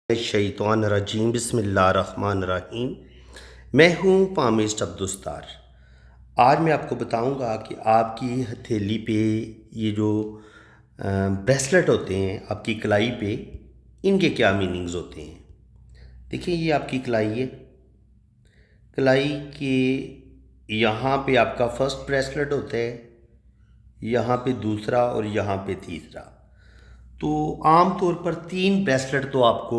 शैतान रजीम बिस्मिल्लाहिर्रहमानिर्रहीम। मैं हूँ पामिस्ट अब्दुस्तार। आज मैं आपको बताऊँगा कि आपकी हथेली पे ये जो ब्रेसलेट होते हैं आपकी कलाई पे, इनके क्या मीनिंग्स होते हैं। देखिए, ये आपकी कलाई है। कलाई के यहाँ पे आपका फर्स्ट ब्रेसलेट होता है, यहाँ पे दूसरा और यहाँ पे तीसरा। तो आम तौर पर 3 ब्रेसलेट तो आपको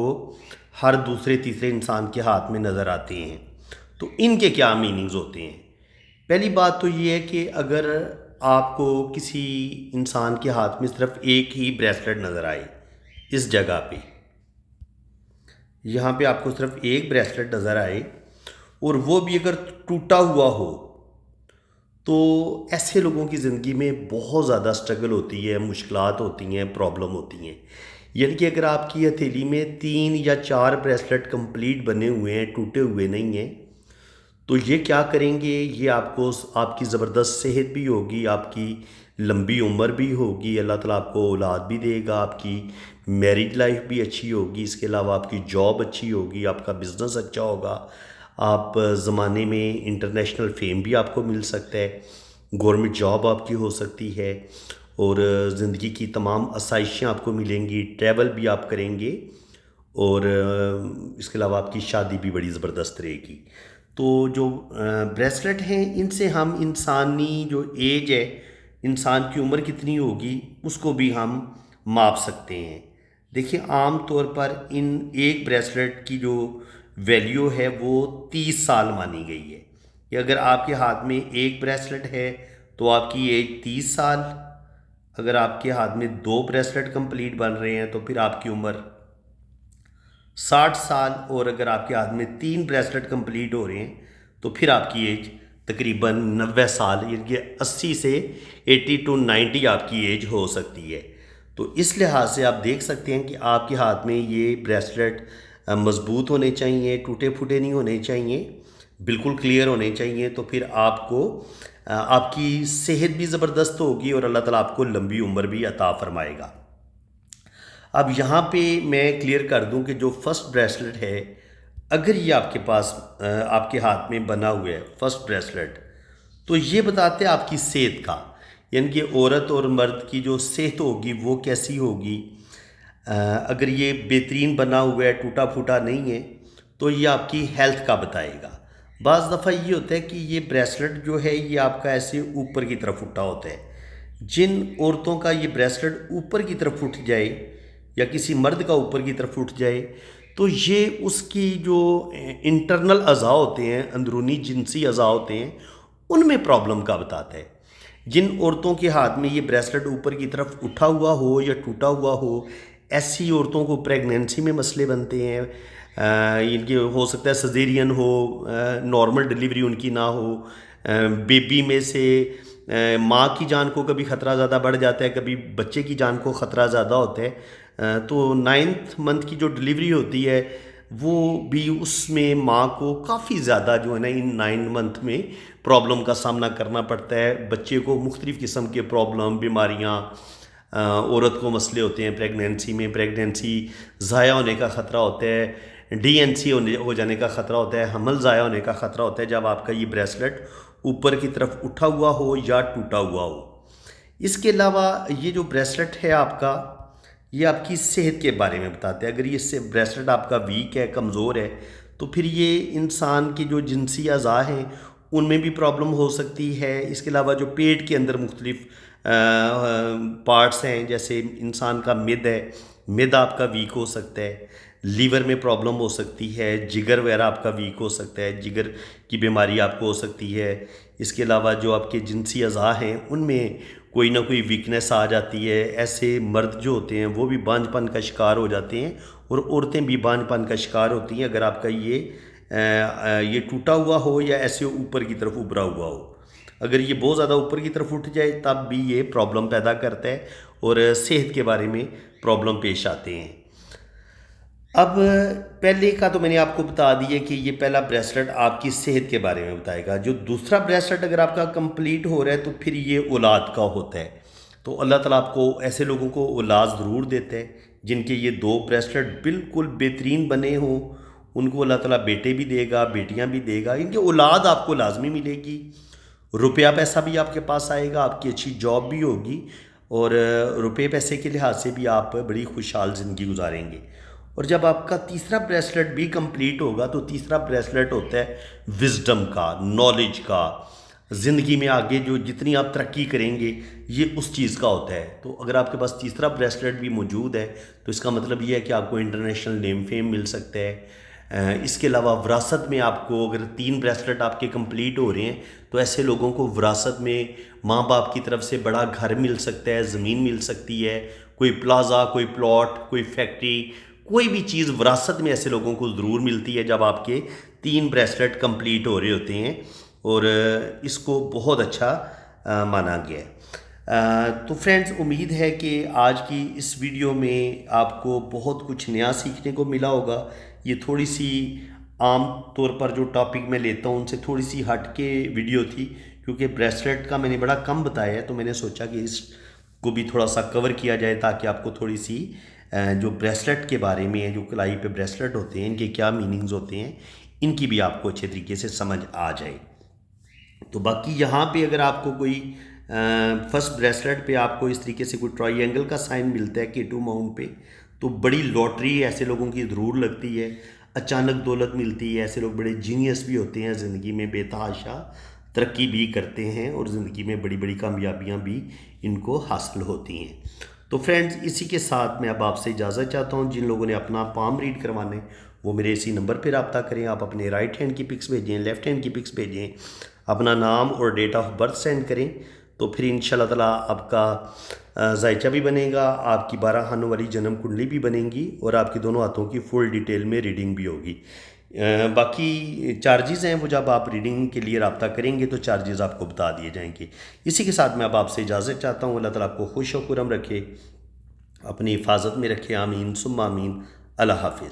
हर दूसरे तीसरे इंसान के हाथ में नज़र आते हैं। तो इनके क्या मीनिंग्स होते हैं। पहली बात तो ये है कि अगर आपको किसी इंसान के हाथ में सिर्फ एक ही ब्रेसलेट नज़र आए, इस जगह पे यहाँ पे आपको सिर्फ एक ब्रेसलेट नज़र आए और वो भी अगर टूटा हुआ हो, तो ऐसे लोगों की ज़िंदगी में बहुत ज़्यादा स्ट्रगल होती है, मुश्किलात होती हैं, प्रॉब्लम होती हैं। यानी कि अगर आपकी हथेली में 3 या 4 ब्रेसलेट कंप्लीट बने हुए हैं, टूटे हुए नहीं हैं, तो ये क्या करेंगे, ये आपको आपकी ज़बरदस्त सेहत भी होगी, आपकी लंबी उम्र भी होगी, अल्लाह ताला आपको औलाद भी देगा, आपकी मैरिज लाइफ भी अच्छी होगी, इसके अलावा आपकी जॉब अच्छी होगी, आपका बिज़नेस अच्छा होगा, आप ज़माने में इंटरनेशनल फेम भी आपको मिल सकता है, गवर्नमेंट जॉब आपकी हो सकती है और ज़िंदगी की तमाम आसाइशें आपको मिलेंगी, ट्रैवल भी आप करेंगे और इसके अलावा आपकी शादी भी बड़ी ज़बरदस्त रहेगी। तो जो ब्रेसलेट हैं, इनसे हम इंसानी जो एज है, इंसान की उम्र कितनी होगी, उसको भी हम माप सकते हैं। देखिए, आम तौर पर इन एक ब्रेसलेट की जो वैल्यू है वो 30 साल मानी गई है कि अगर आपके हाथ में एक ब्रेसलेट है तो आपकी एज 30 साल, अगर आपके हाथ में 2 ब्रेसलेट कंप्लीट बन रहे हैं तो फिर आपकी उम्र 60 साल, और अगर आपके हाथ में 3 ब्रेसलेट कंप्लीट हो रहे हैं तो फिर आपकी एज तकरीबन 90 साल, यानी कि 80 से 80 टू 90 आपकी एज हो सकती है। तो इस लिहाज से आप देख सकते हैं कि आपके हाथ में ये ब्रेसलेट मज़बूत होने चाहिए, टूटे फूटे नहीं होने चाहिए, बिल्कुल क्लियर होने चाहिए। तो फिर आपको आपकी सेहत भी ज़बरदस्त होगी और अल्लाह ताला आपको लंबी उम्र भी अता फ़रमाएगा। अब यहाँ पे मैं क्लियर कर दूँ कि जो फर्स्ट ब्रेसलेट है, अगर ये आपके पास आपके हाथ में बना हुआ है फर्स्ट ब्रेसलेट, तो ये बताते हैं आपकी सेहत का, यानी कि औरत और मर्द की जो सेहत होगी वो कैसी होगी। अगर ये बेहतरीन बना हुआ है, टूटा फूटा नहीं है, तो ये आपकी हेल्थ का बताएगा। बाज़ दफ़ा ये होता है कि ये ब्रेसलेट जो है ये आपका ऐसे ऊपर की तरफ उठा होता है। जिन औरतों का ये ब्रेसलेट ऊपर की तरफ उठ जाए या किसी मर्द का ऊपर की तरफ उठ जाए, तो ये उसकी जो इंटरनल अज़ा होते हैं, अंदरूनी जिनसी अज़ा होते हैं, उनमें प्रॉब्लम का बताता है। जिन औरतों के हाथ में ये ब्रेसलेट ऊपर की तरफ उठा हुआ हो या टूटा हुआ हो, ऐसी औरतों को प्रेगनेंसी में मसले बनते हैं। इनके हो सकता है सजेरियन हो, नॉर्मल डिलीवरी उनकी ना हो, बेबी में से माँ की जान को कभी ख़तरा ज़्यादा बढ़ जाता है, कभी बच्चे की जान को ख़तरा ज़्यादा होता है। तो 9th मंथ की जो डिलीवरी होती है वो भी, उसमें माँ को काफ़ी ज़्यादा जो है ना इन 9 मंथ में प्रॉब्लम का सामना करना पड़ता है। बच्चे को मुख्तलिफ़ किस्म के प्रॉब्लम, बीमारियाँ, औरत को मसले होते हैं प्रेगनेंसी में, प्रेगनेंसी ज़ाया होने का ख़तरा होता है, डीएनसी हो जाने का ख़तरा होता है, हमल ज़ाया होने का ख़तरा होता है जब आपका ये ब्रेसलेट ऊपर की तरफ उठा हुआ हो या टूटा हुआ हो। इसके अलावा ये जो ब्रेसलेट है आपका, ये आपकी सेहत के बारे में बताते हैं। अगर ये से ब्रेसलेट आपका वीक है, कमज़ोर है, तो फिर ये इंसान की जो जिनसी अज़ा हैं उनमें भी प्रॉब्लम हो सकती है। इसके अलावा जो पेट के अंदर मुख्तलिफ़ पार्ट्स हैं, जैसे इंसान का मिद है, मिद आपका वीक हो सकता है, लीवर में प्रॉब्लम हो सकती है, जिगर वगैरह आपका वीक हो सकता है, जिगर की बीमारी आपको हो सकती है। इसके अलावा जो आपके जिनसी अज़ा हैं उनमें कोई ना कोई वीकनेस आ जाती है। ऐसे मर्द जो होते हैं वो भी बांझपन का शिकार हो जाते हैं और औरतें भी बांझपन का शिकार होती हैं अगर आपका ये टूटा हुआ हो या ऐसे ऊपर की तरफ उभरा हुआ हो। अगर ये बहुत ज़्यादा ऊपर की तरफ उठ जाए तब भी ये प्रॉब्लम पैदा करता है और सेहत के बारे में प्रॉब्लम पेश आते हैं। अब पहले का तो मैंने आपको बता दिया कि ये पहला ब्रेसलेट आपकी सेहत के बारे में बताएगा। जो दूसरा ब्रेसलेट अगर आपका कंप्लीट हो रहा है तो फिर ये औलाद का होता है। तो अल्लाह ताला आपको ऐसे लोगों को औलाद ज़रूर देता है جن کے یہ 2 بریسلٹ بالکل بہترین بنے ہوں، ان کو اللہ تعالیٰ بیٹے بھی دے گا، بیٹیاں بھی دے گا، ان کی اولاد آپ کو لازمی ملے گی، روپیہ پیسہ بھی آپ کے پاس آئے گا، آپ کی اچھی جاب بھی ہوگی، اور روپے پیسے کے لحاظ سے بھی آپ بڑی خوشحال زندگی گزاریں گے۔ اور جب آپ کا تیسرا بریسلٹ بھی کمپلیٹ ہوگا تو تیسرا بریسلٹ ہوتا ہے وزڈم کا، نالج کا، زندگی میں آگے جو جتنی آپ ترقی کریں گے یہ اس چیز کا ہوتا ہے۔ تو اگر آپ کے پاس تیسرا بریسلٹ بھی موجود ہے تو اس کا مطلب یہ ہے کہ آپ کو انٹرنیشنل نیم فیم مل سکتا ہے۔ اس کے علاوہ وراثت میں آپ کو اگر 3 بریسلٹ آپ کے کمپلیٹ ہو رہے ہیں تو ایسے لوگوں کو وراثت میں ماں باپ کی طرف سے بڑا گھر مل سکتا ہے، زمین مل سکتی ہے، کوئی پلازا، کوئی پلاٹ، کوئی فیکٹری، کوئی بھی چیز وراثت میں ایسے لوگوں کو ضرور ملتی ہے جب آپ کے 3 بریسلٹ کمپلیٹ ہو رہے ہوتے ہیں، اور اس کو بہت اچھا مانا گیا ہے۔ تو فرینڈز، امید ہے کہ آج کی اس ویڈیو میں آپ کو بہت کچھ نیا سیکھنے کو ملا ہوگا۔ یہ تھوڑی سی عام طور پر جو ٹاپک میں لیتا ہوں ان سے تھوڑی سی ہٹ کے ویڈیو تھی، کیونکہ بریسلٹ کا میں نے بڑا کم بتایا ہے، تو میں نے سوچا کہ اس کو بھی تھوڑا سا کور کیا جائے تاکہ آپ کو تھوڑی سی جو بریسلٹ کے بارے میں ہے، جو کلائی پہ بریسلٹ ہوتے ہیں، ان کے کیا میننگز ہوتے ہیں، ان کی بھی آپ کو اچھے طریقے سے سمجھ آ جائے۔ تو باقی یہاں پہ اگر آپ کو کوئی فرسٹ بریسلٹ پہ آپ کو اس طریقے سے کوئی ٹرائی اینگل کا سائن ملتا ہے K2 ماؤنٹ پہ، تو بڑی لاٹری ایسے لوگوں کی ضرور لگتی ہے، اچانک دولت ملتی ہے، ایسے لوگ بڑے جینیس بھی ہوتے ہیں، زندگی میں بے تحاشا ترقی بھی کرتے ہیں اور زندگی میں بڑی بڑی کامیابیاں بھی ان کو حاصل ہوتی ہیں۔ تو فرینڈز، اسی کے ساتھ میں اب آپ سے اجازت چاہتا ہوں۔ جن لوگوں نے اپنا پام ریڈ کروانے وہ میرے اسی نمبر پہ رابطہ کریں۔ آپ اپنے رائٹ ہینڈ کی پکس بھیجیں، لیفٹ ہینڈ کی پکس بھیجیں، اپنا نام اور ڈیٹ آف برتھ سینڈ کریں، تو پھر انشاءاللہ تعالیٰ آپ کا ذائچہ بھی بنے گا، آپ کی 12 خانوں والی جنم کنڈلی بھی بنے گی، اور آپ کی دونوں ہاتھوں کی فل ڈیٹیل میں ریڈنگ بھی ہوگی۔ باقی چارجز ہیں وہ جب آپ ریڈنگ کے لیے رابطہ کریں گے تو چارجز آپ کو بتا دیے جائیں گے۔ اسی کے ساتھ میں اب آپ سے اجازت چاہتا ہوں۔ اللہ تعالیٰ آپ کو خوش و خرم رکھے، اپنی حفاظت میں رکھے، آمین ثم آمین۔ اللہ حافظ۔